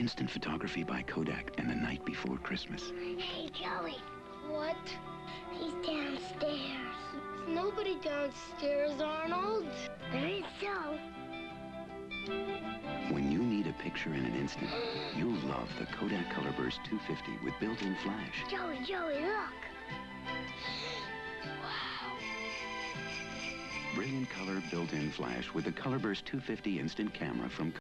instant photography by Kodak and the night before Christmas. Hey, Joey. What? He's downstairs. Nobody downstairs, Arnold. There is so. When you need a picture in an instant, you'll love the Kodak Colorburst 250 with built-in flash. Joey, look. Wow. Brilliant color built-in flash with the Colorburst 250 instant camera from